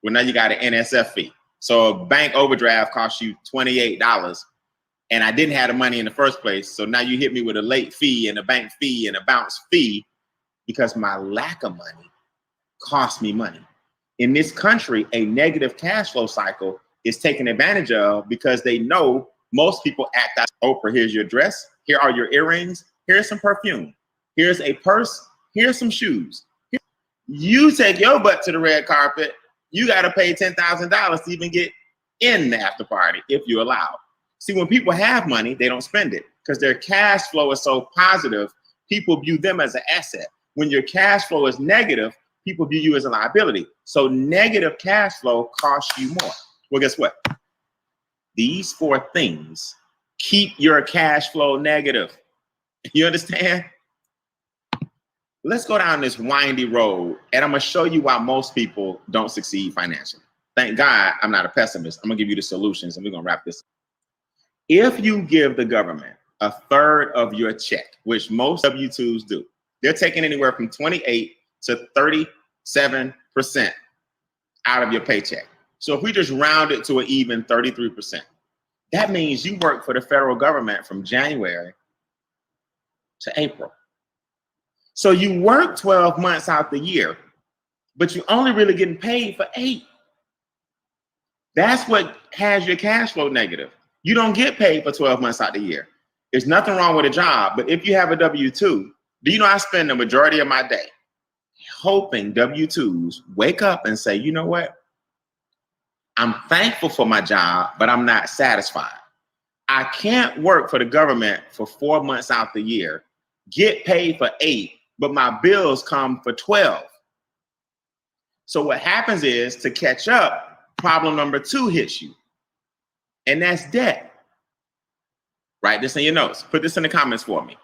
Well, now you got an NSF fee. So a bank overdraft costs you $28, and I didn't have the money in the first place. So now you hit me with a late fee and a bank fee and a bounce fee because my lack of money cost me money. In this country, a negative cash flow cycle is taken advantage of because they know most people act out. Oprah, here's your dress. Here are your earrings. Here's some perfume. Here's a purse. Here's some shoes. You take your butt to the red carpet. You got to pay $10,000 to even get in the after party if you're allowed. See, when people have money, they don't spend it because their cash flow is so positive. People view them as an asset. When your cash flow is negative, people view you as a liability. So negative cash flow costs you more. Well, guess what? These 4 things keep your cash flow negative. You understand? Let's go down this windy road, and I'm going to show you why most people don't succeed financially. Thank God I'm not a pessimist. I'm going to give you the solutions, and we're going to wrap this up. If you give the government 1/3 of your check, which most W-2s do, they're taking anywhere from 28 to 37% out of your paycheck. So if we just round it to an even 33%, that means you work for the federal government from January to April. So you work 12 months out the year, but you're only really getting paid for 8. That's what has your cash flow negative. You don't get paid for 12 months out the year. There's nothing wrong with a job, but if you have a W-2, do you know I spend the majority of my day hoping W-2s wake up and say, you know what? I'm thankful for my job, but I'm not satisfied. I can't work for the government for 4 months out the year, get paid for 8, but my bills come for 12. So what happens is, to catch up, problem number 2 hits you, and that's debt. Write this in your notes. Put this in the comments for me.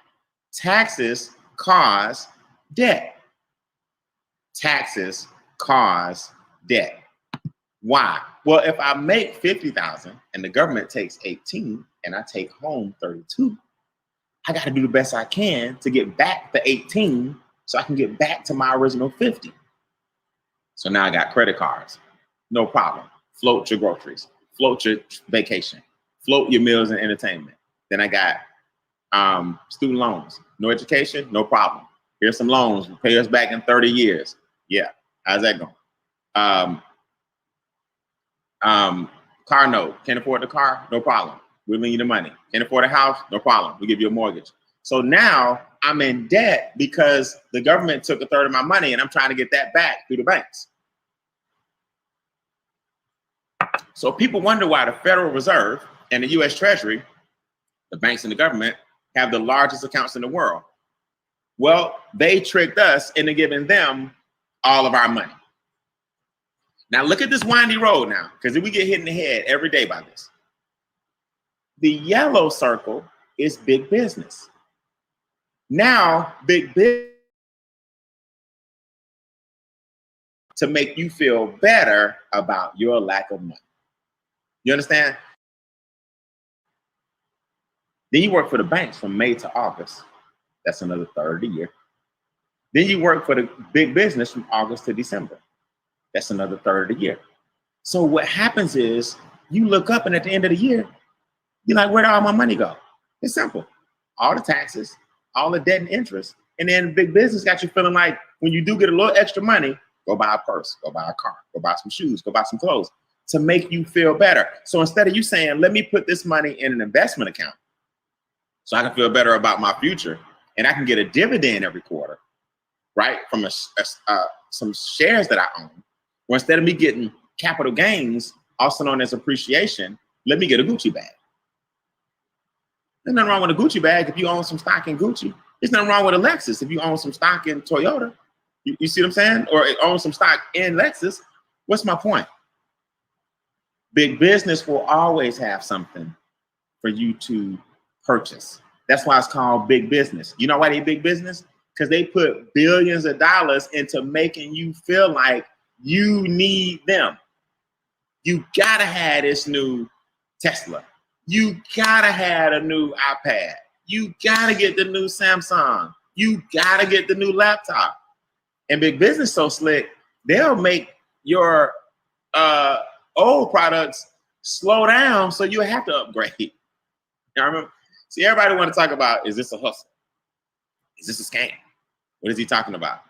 Taxes cause debt. Taxes cause debt. Why? Well, if I make $50,000 and the government takes 18 and I take home 32, I got to do the best I can to get back the 18 so I can get back to my original 50. So now I got credit cards. No problem. Float your groceries, float your vacation, float your meals and entertainment. Then I got student loans. No education, no problem. Here's some loans. We'll pay us back in 30 years. Yeah. How's that going? Car note. Can't afford the car? No problem. We'll lend you the money. Can't afford a house? No problem. We'll give you a mortgage. So now I'm in debt because the government took 1/3 of my money and I'm trying to get that back through the banks. So people wonder why the Federal Reserve and the US Treasury, the banks and the government, have the largest accounts in the world. Well, they tricked us into giving them all of our money. Now look at this windy road now, because we get hit in the head every day by this. The yellow circle is big business. Now, big business to make you feel better about your lack of money. You understand? Then you work for the banks from May to August. That's another 1/3 of the year. Then you work for the big business from August to December. That's another 1/3 of the year. So what happens is you look up and at the end of the year, you're like, where'd all my money go? It's simple. All the taxes, all the debt and interest. And then big business got you feeling like when you do get a little extra money, go buy a purse, go buy a car, go buy some shoes, go buy some clothes to make you feel better. So instead of you saying, let me put this money in an investment account so I can feel better about my future and I can get a dividend every quarter, right? From some shares that I own. Or instead of me getting capital gains, also known as appreciation, let me get a Gucci bag. There's nothing wrong with a Gucci bag if you own some stock in Gucci. There's nothing wrong with a Lexus if you own some stock in Toyota. You see what I'm saying? Or own some stock in Lexus. What's my point? Big business will always have something for you to purchase. That's why it's called big business. You know why they big business? Because they put billions of dollars into making you feel like you need them. You gotta have this new Tesla. You gotta have a new iPad. You gotta get the new Samsung. You gotta get the new laptop. And big business so slick, they'll make your old products slow down, so you have to upgrade. You remember? See, everybody want to talk about, is this a hustle? Is this a scam? What is he talking about?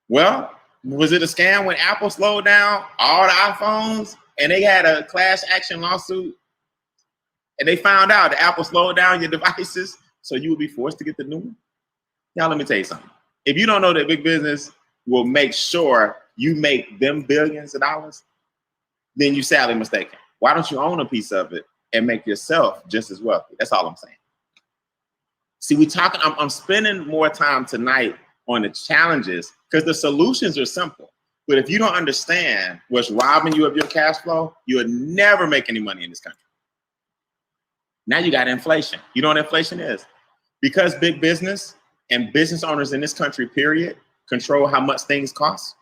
Well, was it a scam when Apple slowed down all the iPhones and they had a class action lawsuit and they found out that Apple slowed down your devices so you would be forced to get the new one? Now, let me tell you something. If you don't know that big business will make sure you make them billions of dollars, then you're sadly mistaken. Why don't you own a piece of it and make yourself just as wealthy? That's all I'm saying. See, I'm spending more time tonight on the challenges because the solutions are simple. But if you don't understand what's robbing you of your cash flow, you'll never make any money in this country. Now you got inflation. You know what inflation is? Because big business and business owners in this country, period, control how much things cost,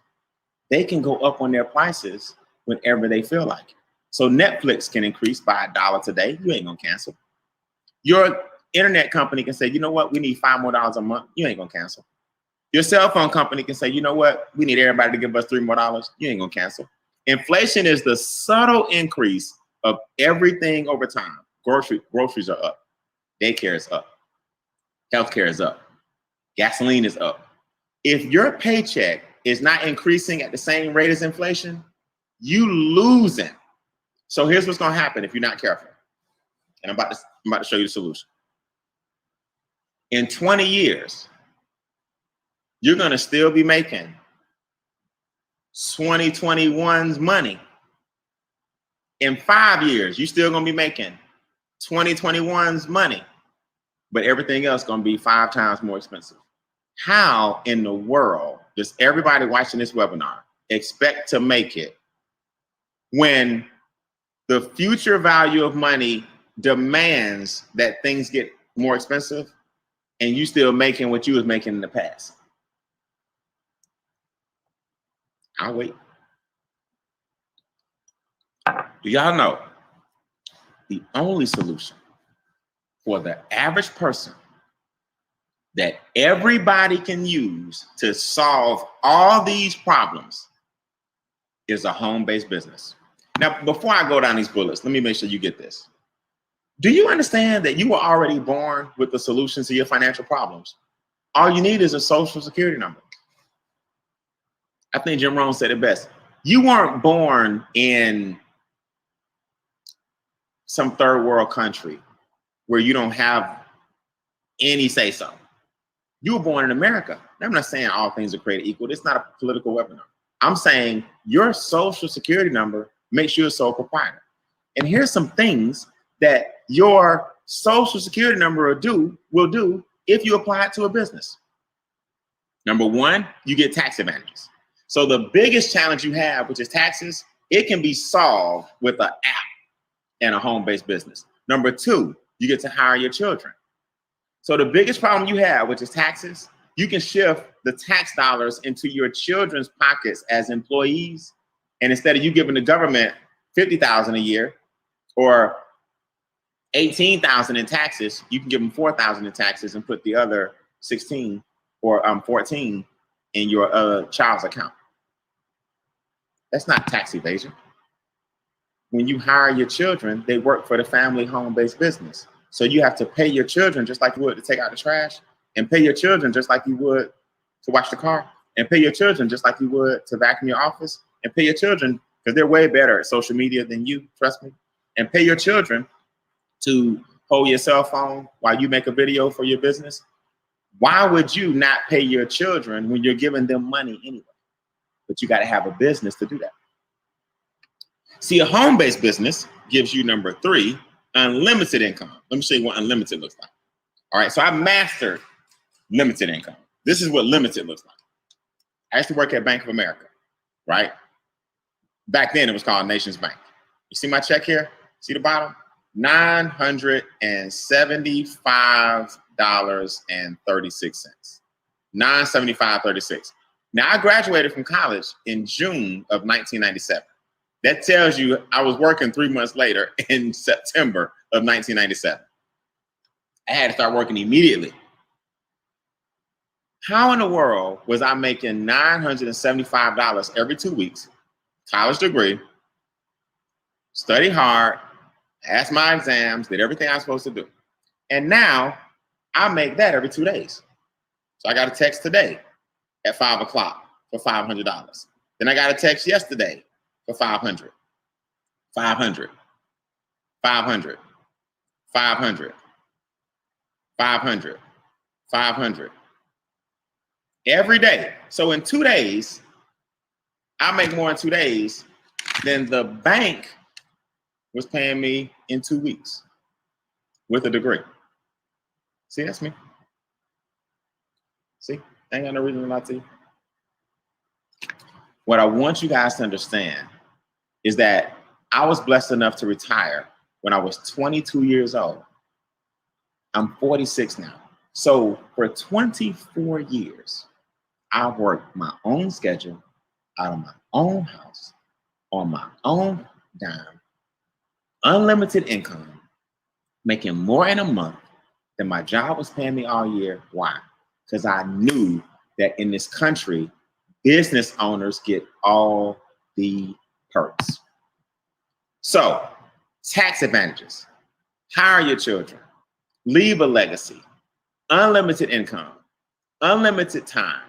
they can go up on their prices whenever they feel like it. So Netflix can increase by $1 today. You ain't gonna cancel. Your internet company can say, you know what, we need $5 more a month. You ain't gonna cancel. Your cell phone company can say, you know what, we need everybody to give us $3 more. You ain't gonna cancel. Inflation is the subtle increase of everything over time. Groceries are up. Daycare is up. Healthcare is up. Gasoline is up. If your paycheck is not increasing at the same rate as inflation, you losing. So here's what's gonna happen if you're not careful. And I'm about to show you the solution. In 20 years, you're gonna still be making 2021's money. In 5 years, you're still gonna be making 2021's money, but everything else gonna be 5 times more expensive. How in the world does everybody watching this webinar expect to make it when the future value of money demands that things get more expensive and you still making what you was making in the past? I'll wait. Do y'all know the only solution for the average person that everybody can use to solve all these problems is a home-based business? Now, before I go down these bullets, let me make sure you get this. Do you understand that you were already born with the solutions to your financial problems? All you need is a social security number. I think Jim Rohn said it best. You weren't born in some third world country where you don't have any say-so. You were born in America. Now, I'm not saying all things are created equal. It's not a political webinar. I'm saying your social security number makes you a sole proprietor. And here's some things that your social security number will do if you apply it to a business. Number one, you get tax advantages. So the biggest challenge you have, which is taxes, it can be solved with an app and a home-based business. Number two, you get to hire your children. So the biggest problem you have, which is taxes, you can shift the tax dollars into your children's pockets as employees. And instead of you giving the government $50,000 a year or $18,000 in taxes, you can give them $4,000 in taxes and put the other 16 or 14 in your child's account. That's not tax evasion. When you hire your children, they work for the family home-based business. So you have to pay your children just like you would to take out the trash, and pay your children just like you would to wash the car, and pay your children just like you would to vacuum your office, and pay your children, because they're way better at social media than you, trust me, and pay your children to hold your cell phone while you make a video for your business. Why would you not pay your children when you're giving them money anyway? But you got to have a business to do that. See, a home-based business gives you, number three, unlimited income. Let me show you what unlimited looks like. All right, so I mastered limited income. This is what limited looks like. I used to work at Bank of America, right? Back then it was called Nations Bank. You see my check here? See the bottom? $975.36. $975.36. Now I graduated from college in June of 1997. That tells you I was working 3 months later in September of 1997. I had to start working immediately. How in the world was I making $975 every 2 weeks, college degree, studied hard, passed my exams, did everything I was supposed to do. And now I make that every 2 days. So I got a text today at 5 o'clock for $500. Then I got a text yesterday for 500, 500, 500, 500, 500, 500. Every day. So in 2 days, I make more in 2 days than the bank was paying me in 2 weeks with a degree. See, that's me. See, I ain't got no reason to lie to you. What I want you guys to understand is that I was blessed enough to retire when I was 22 years old. I'm 46 now. So for 24 years, I worked my own schedule, out of my own house, on my own dime, unlimited income, making more in a month than my job was paying me all year. Why? Because I knew that in this country, business owners get all the perks. So, tax advantages, hire your children, leave a legacy, unlimited income, unlimited time,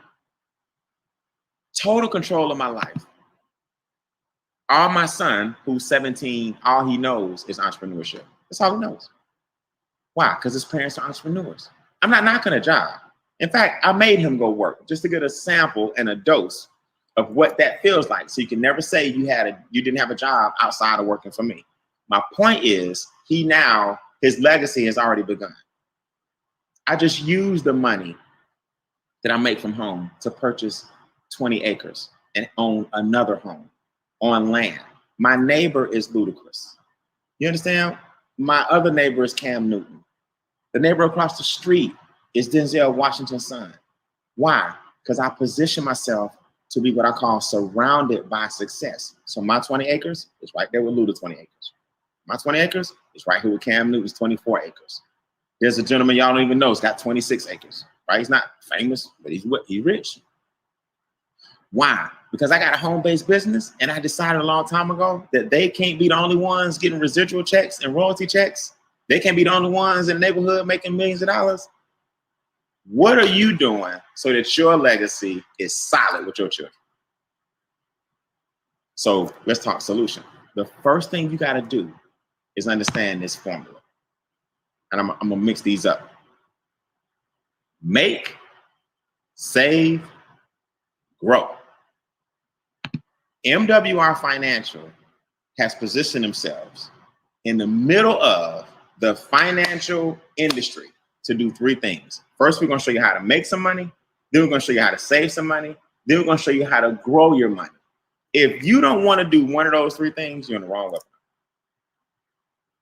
total control of my life. All my son, who's 17, all he knows is entrepreneurship. That's all he knows. Why? Because his parents are entrepreneurs. I'm not knocking a job. In fact, I made him go work just to get a sample and a dose of what that feels like. So you can never say you didn't have a job outside of working for me. My point is, his legacy has already begun. I just use the money that I make from home to purchase 20 acres and own another home on land. My neighbor is ludicrous. You understand? My other neighbor is Cam Newton. The neighbor across the street is Denzel Washington's son. Why? Because I position myself to be what I call surrounded by success. So my 20 acres is right there with Luda's 20 acres. My 20 acres is right here with Cam Newton's 24 acres. There's a gentleman y'all don't even know, he's got 26 acres, right? He's not famous, but he's rich. Why? Because I got a home-based business and I decided a long time ago that they can't be the only ones getting residual checks and royalty checks. They can't be the only ones in the neighborhood making millions of dollars. What are you doing so that your legacy is solid with your children? So let's talk solution. The first thing you got to do is understand this formula. And I'm going to mix these up. Make, save, grow. MWR Financial has positioned themselves in the middle of the financial industry to do three things. First, we're going to show you how to make some money. Then we're going to show you how to save some money. Then we're going to show you how to grow your money. If you don't want to do one of those three things, you're in the wrong level.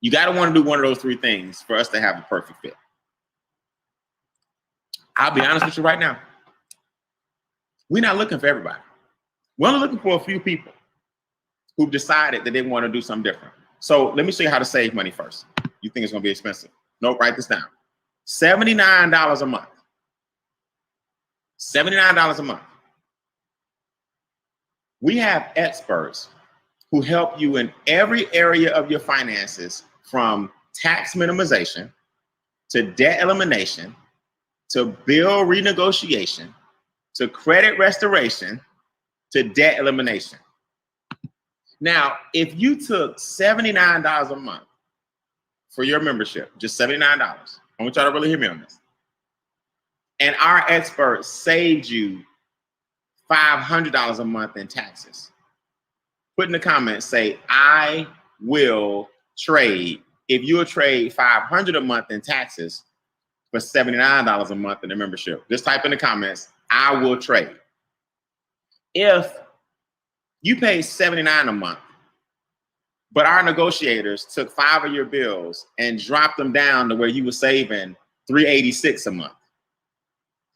You got to want to do one of those three things for us to have a perfect fit. I'll be honest with you right now. We're not looking for everybody. We're only looking for a few people who've decided that they want to do something different. So let me show you how to save money first. You think it's going to be expensive? Nope, write this down. $79 a month. $79 a month. We have experts who help you in every area of your finances, from tax minimization to debt elimination to bill renegotiation to credit restoration to debt elimination. Now, if you took $79 a month for your membership, just $79, I want y'all to really hear me on this, and our experts saved you $500 a month in taxes, put in the comments, say, I will trade. If you'll trade $500 a month in taxes for $79 a month in the membership, just type in the comments, I will trade. If you pay $79 a month, but our negotiators took 5 of your bills and dropped them down to where you were saving $386 a month,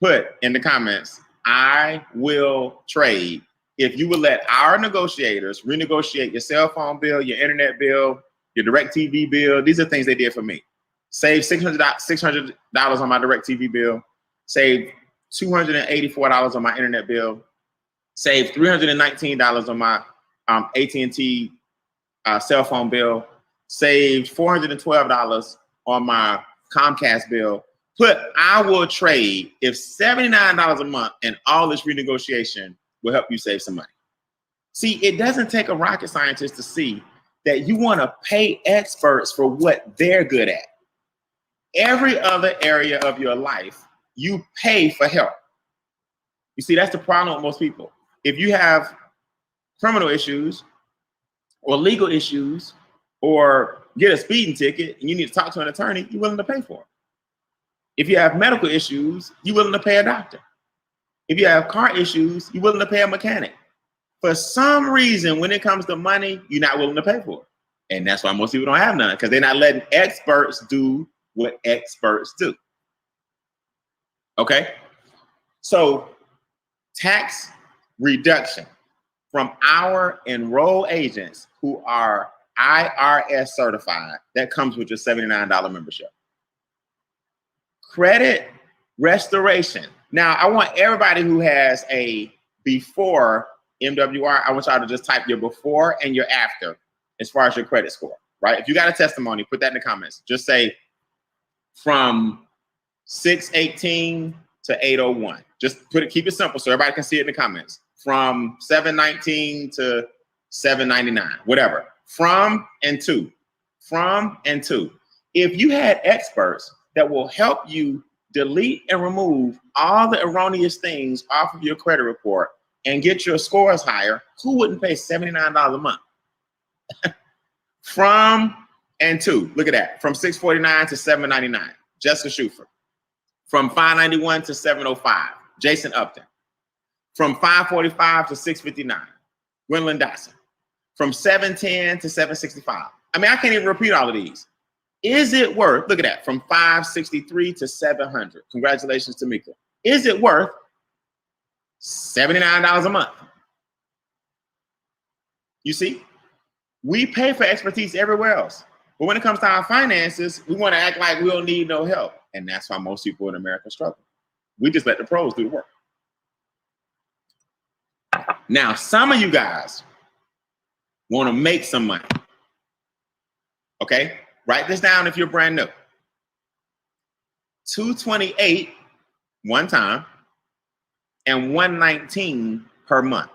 put in the comments, I will trade. If you would let our negotiators renegotiate your cell phone bill, your internet bill, your DirecTV bill, these are things they did for me. Save $600 on my DirecTV bill, save $284 on my internet bill, save $319 on my AT&T cell phone bill, saved $412 on my Comcast bill. I will trade if $79 a month and all this renegotiation will help you save some money. See, it doesn't take a rocket scientist to see that you want to pay experts for what they're good at. Every other area of your life, you pay for help. You see, that's the problem with most people. If you have criminal issues or legal issues or get a speeding ticket and you need to talk to an attorney, you're willing to pay for it. If you have medical issues, you're willing to pay a doctor. If you have car issues, you're willing to pay a mechanic. For some reason, when it comes to money, you're not willing to pay for it. And that's why most people don't have none, because they're not letting experts do what experts do. Okay? So tax reduction from our enrolled agents who are IRS certified, that comes with your $79 membership. Credit restoration. Now, I want everybody who has a before MWR, I want y'all to just type your before and your after as far as your credit score, right? If you got a testimony, put that in the comments. Just say from 618 to 801. Just keep it simple so everybody can see it in the comments. From 719 to 799, whatever. From and to. From and to. If you had experts that will help you delete and remove all the erroneous things off of your credit report and get your scores higher, who wouldn't pay $79 a month? From and to. Look at that. From $649 to $799. Jessica Schufer. From $591 to $705. Jason Upton. From $545 to $659. Gwendolyn Dotson. From $710 to $765. I mean, I can't even repeat all of these. Is it worth, look at that, from $563 to $700. Congratulations to Mika. Is it worth $79 a month? You see, we pay for expertise everywhere else. But when it comes to our finances, we want to act like we don't need no help. And that's why most people in America struggle. We just let the pros do the work. Now, some of you guys want to make some money. Okay? Write this down if you're brand new. $228 one time and $119 per month.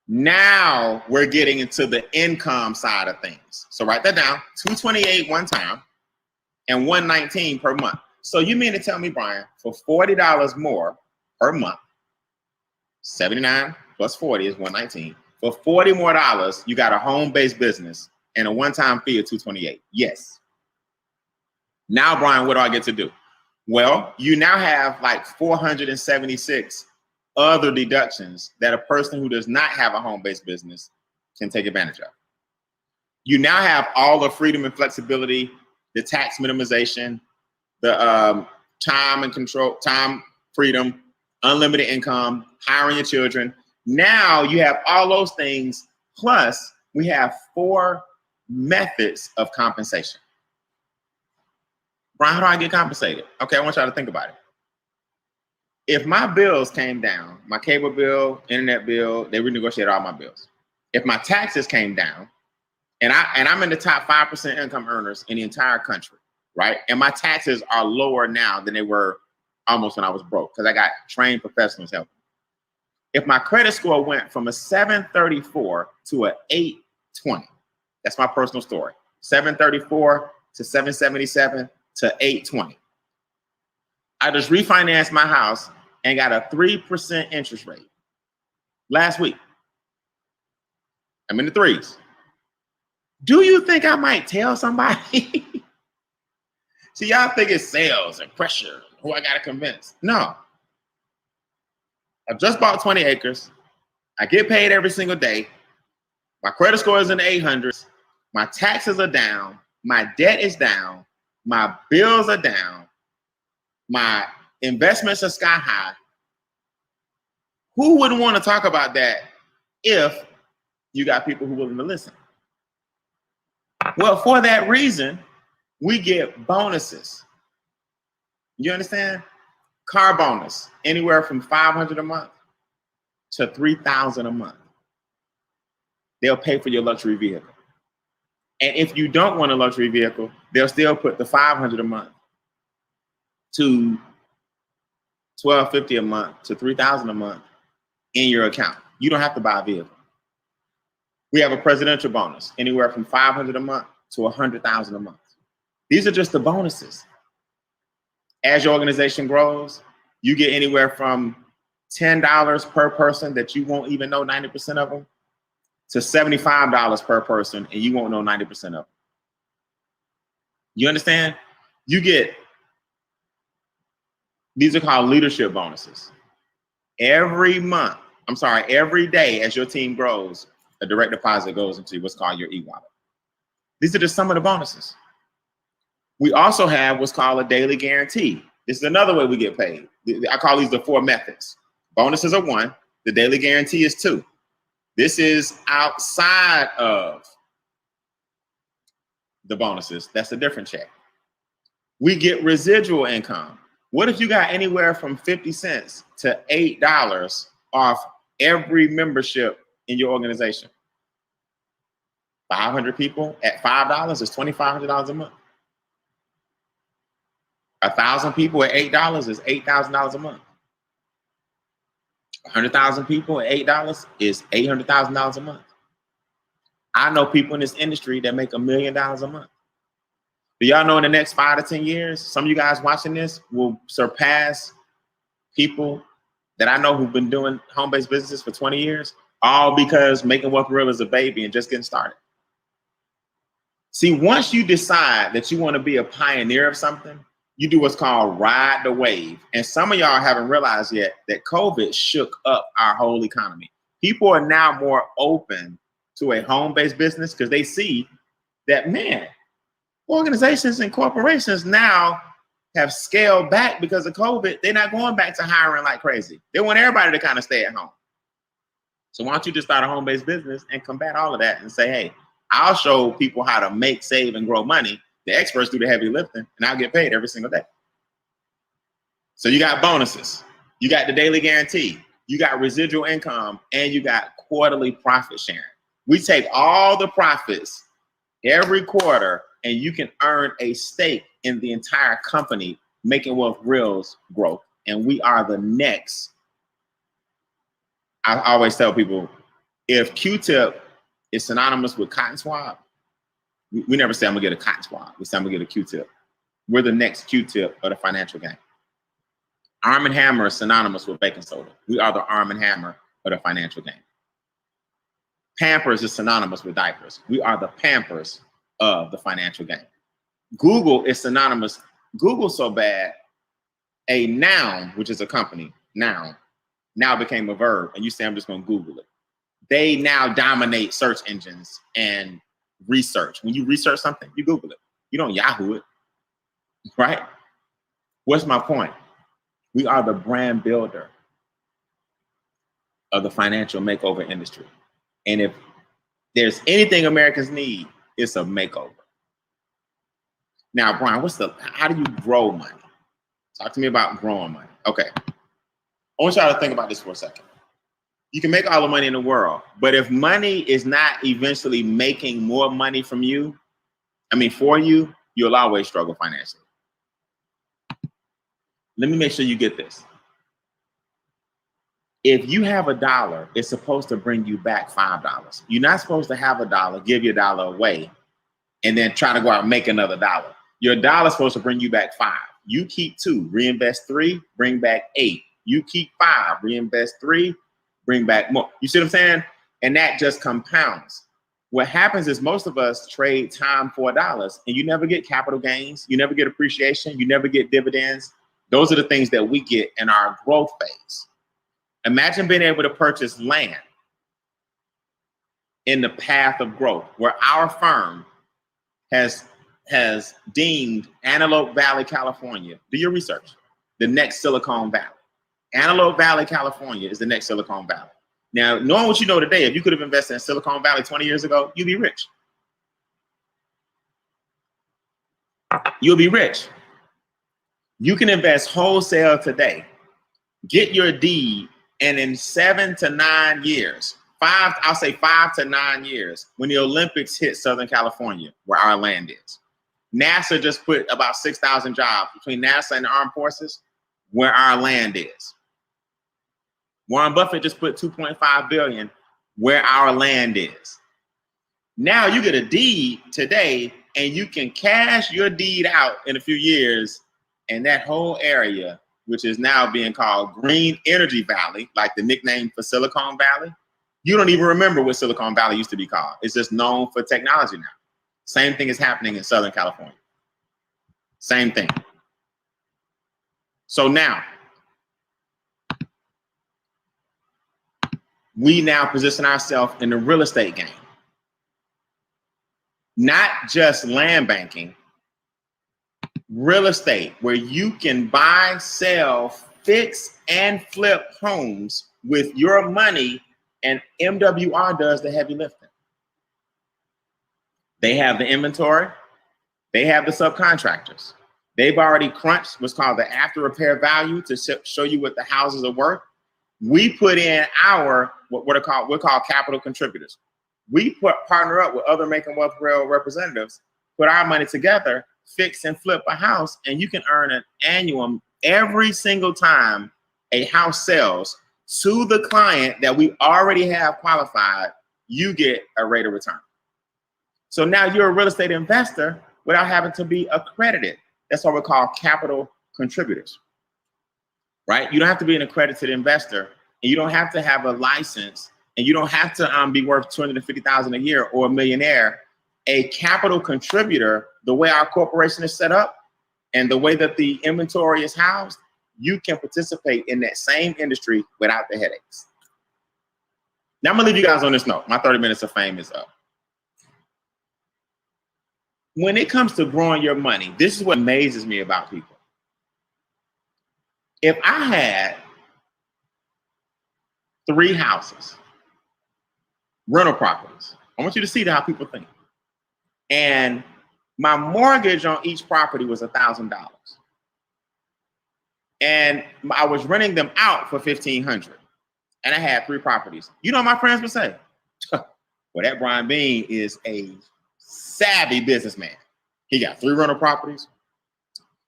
Now we're getting into the income side of things. So write that down. $228 one time and $119 per month. So you mean to tell me, Brian, for $40 more per month, 79 plus 40 is 119. For $40 more, you got a home-based business and a one-time fee of $228. Yes. Now, Brian, what do I get to do? Well, you now have like 476 other deductions that a person who does not have a home-based business can take advantage of. You now have all the freedom and flexibility, the tax minimization, the time and control, time freedom, unlimited income, hiring your children. Now you have all those things, plus we have 4 methods of compensation. Brian, how do I get compensated? Okay, I want y'all to think about it. If my bills came down, my cable bill, internet bill, they renegotiated all my bills. If my taxes came down, and I'm in the top 5% income earners in the entire country, right? And my taxes are lower now than they were almost when I was broke, because I got trained professionals helping. If my credit score went from a 734 to an 820, that's my personal story. 734 to 777 to 820. I just refinanced my house and got a 3% interest rate last week. I'm in the 3s. Do you think I might tell somebody? See, y'all think it's sales and pressure, who I gotta convince. No. I just bought 20 acres. I get paid every single day. My credit score is in the 800s. My taxes are down. My debt is down. My bills are down. My investments are sky high. Who wouldn't want to talk about that if you got people who are willing to listen? Well, for that reason, we get bonuses. You understand? Car bonus, anywhere from $500 a month to $3,000 a month. They'll pay for your luxury vehicle. And if you don't want a luxury vehicle, they'll still put the $500 a month to $1,250 a month to $3,000 a month in your account. You don't have to buy a vehicle. We have a presidential bonus, anywhere from $500 a month to $100,000 a month. These are just the bonuses. As your organization grows, you get anywhere from $10 per person that you won't even know 90% of them to $75 per person and you won't know 90% of them. You understand? You get, these are called leadership bonuses. Every day as your team grows, a direct deposit goes into what's called your e-wallet. These are just some of the bonuses. We also have what's called a daily guarantee. This is another way we get paid. I call these the 4 methods. Bonuses are 1. The daily guarantee is 2. This is outside of the bonuses. That's a different check. We get residual income. What if you got anywhere from 50 cents to $8 off every membership in your organization? 500 people at $5 is $2,500 a month. 1,000 people at $8 is $8,000 a month. 100,000 people at $8 is $800,000 a month. I know people in this industry that make $1 million a month. Do y'all know in the next 5 to 10 years, some of you guys watching this will surpass people that I know who've been doing home-based businesses for 20 years, all because Making Wealth Real is a baby and just getting started. See, once you decide that you want to be a pioneer of something, you do what's called ride the wave. And some of y'all haven't realized yet that COVID shook up our whole economy. People are now more open to a home-based business because they see that, man, organizations and corporations now have scaled back because of COVID. They're not going back to hiring like crazy. They want everybody to kind of stay at home. So why don't you just start a home-based business and combat all of that and say, hey, I'll show people how to make, save, and grow money. The experts do the heavy lifting, and I'll get paid every single day. So you got bonuses. You got the daily guarantee. You got residual income, and you got quarterly profit sharing. We take all the profits every quarter, and you can earn a stake in the entire company, Making Wealth Real's growth. And we are the next. I always tell people, if Q-tip is synonymous with cotton swab, we never say I'm gonna get a cotton swab. We say I'm gonna get a Q-tip. We're the next Q-tip of the financial game. Arm & Hammer is synonymous with baking soda. We are the Arm & Hammer of the financial game. Pampers is synonymous with diapers. We are the Pampers of the financial game. Google is synonymous. Google's so bad, a noun, which is a company, noun, now became a verb, and you say, I'm just gonna Google it. They now dominate search engines and research. When you research something, you Google it. You don't Yahoo it, right? What's my point? We are the brand builder of the financial makeover industry. And if there's anything Americans need, it's a makeover. Now, Brian, how do you grow money? Talk to me about growing money. Okay. I want y'all to think about this for a second. You can make all the money in the world, but if money is not eventually making more money for you, you'll always struggle financially. Let me make sure you get this. If you have $1, it's supposed to bring you back $5. You're not supposed to have $1, give your $1 away, and then try to go out and make another $1. Your $1 is supposed to bring you back $5. You keep 2, reinvest 3, bring back 8. You keep 5, reinvest 3, bring back more. You see what I'm saying? And that just compounds. What happens is most of us trade time for $1, and you never get capital gains. You never get appreciation. You never get dividends. Those are the things that we get in our growth phase. Imagine being able to purchase land in the path of growth, where our firm has deemed Antelope Valley, California, do your research, the next Silicon Valley. Antelope Valley, California is the next Silicon Valley. Now, knowing what you know today, if you could have invested in Silicon Valley 20 years ago, you'd be rich. You'll be rich. You can invest wholesale today, get your deed, and in 7 to 9 years, I'll say 5 to 9 years, when the Olympics hit Southern California, where our land is. NASA just put about 6,000 jobs between NASA and the armed forces where our land is. Warren Buffett just put $2.5 billion where our land is. Now you get a deed today and you can cash your deed out in a few years, and that whole area, which is now being called Green Energy Valley, like the nickname for Silicon Valley, you don't even remember what Silicon Valley used to be called. It's just known for technology now. Same thing is happening in Southern California. Same thing. So now, we now position ourselves in the real estate game. Not just land banking, real estate, where you can buy, sell, fix, and flip homes with your money, and MWR does the heavy lifting. They have the inventory. They have the subcontractors. They've already crunched what's called the after repair value to show you what the houses are worth. We put in our, we're called capital contributors. We partner up with other Making Wealth Real representatives, put our money together, fix and flip a house, and you can earn an annual every single time a house sells to the client that we already have qualified. You get a rate of return. So now you're a real estate investor without having to be accredited. That's what we call capital contributors, right? You don't have to be an accredited investor, and you don't have to have a license, and you don't have to be worth $250,000 a year or a millionaire. A capital contributor, the way our corporation is set up and the way that the inventory is housed, you can participate in that same industry without the headaches. Now I'm gonna leave you guys on this note. My 30 minutes of fame is up. When it comes to growing your money, this is what amazes me about people. If I had 3 houses, rental properties, I want you to see how people think. And my mortgage on each property was $1,000. And I was renting them out for $1,500. And I had 3 properties. You know what my friends would say? Well, that Brian Bean is a savvy businessman. He got 3 rental properties.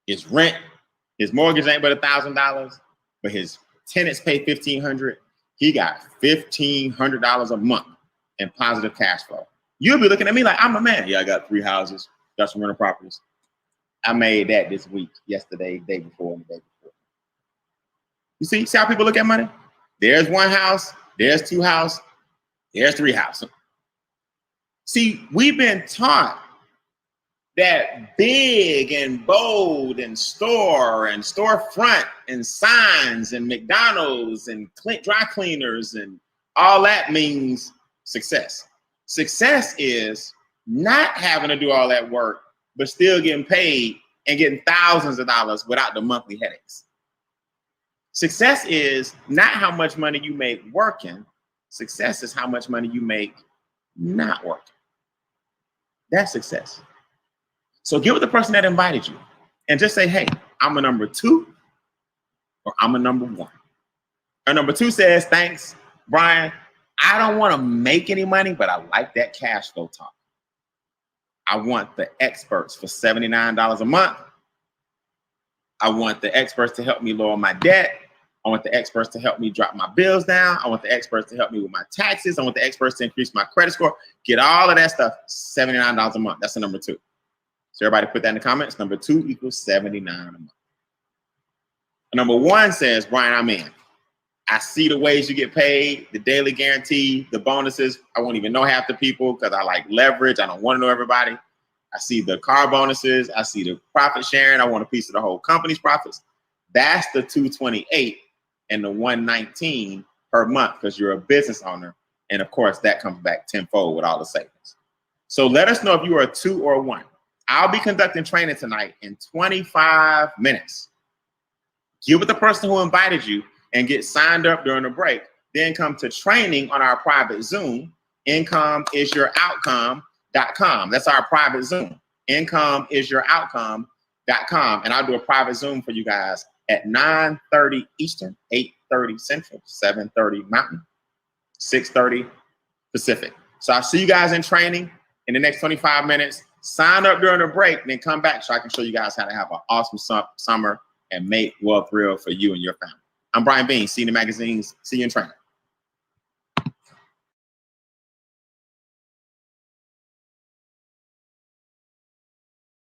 His rent, his mortgage ain't but $1,000, but his tenants pay $1,500. He got $1,500 a month in positive cash flow. You'll be looking at me like I'm a man. Yeah, I got 3 houses, got some rental properties. I made that this week, yesterday, day before, and the day before. You see how people look at money? There's 1 house, there's 2 houses, there's 3 houses. See, we've been taught that big and bold and store and storefront and signs and McDonald's and dry cleaners and all that means success. Success is not having to do all that work, but still getting paid and getting thousands of dollars without the monthly headaches. Success is not how much money you make working. Success is how much money you make not working. That's success. So get with the person that invited you and just say, hey, I'm a number 2 or I'm a number 1. Or number 2 says, thanks, Brian. I don't want to make any money, but I like that cash flow talk. I want the experts for $79 a month. I want the experts to help me lower my debt. I want the experts to help me drop my bills down. I want the experts to help me with my taxes. I want the experts to increase my credit score. Get all of that stuff, $79 a month. That's the number 2. So everybody put that in the comments. Number 2 equals $79 a month. Number 1 says, Brian, I'm in. I see the ways you get paid, the daily guarantee, the bonuses. I won't even know half the people because I like leverage. I don't want to know everybody. I see the car bonuses. I see the profit sharing. I want a piece of the whole company's profits. That's the 228 and the 119 per month because you're a business owner. And of course, that comes back tenfold with all the savings. So let us know if you are a 2 or a 1. I'll be conducting training tonight in 25 minutes. Get with the person who invited you and get signed up during the break. Then come to training on our private Zoom, IncomeIsYourOutcome.com. That's our private Zoom, IncomeIsYourOutcome.com. And I'll do a private Zoom for you guys at 9:30 Eastern, 8:30 Central, 7:30 Mountain, 6:30 Pacific. So I'll see you guys in training in the next 25 minutes. Sign up during the break, then come back so I can show you guys how to have an awesome summer and make wealth real for you and your family. I'm Brian Bean, Senior Magazines. See you in training.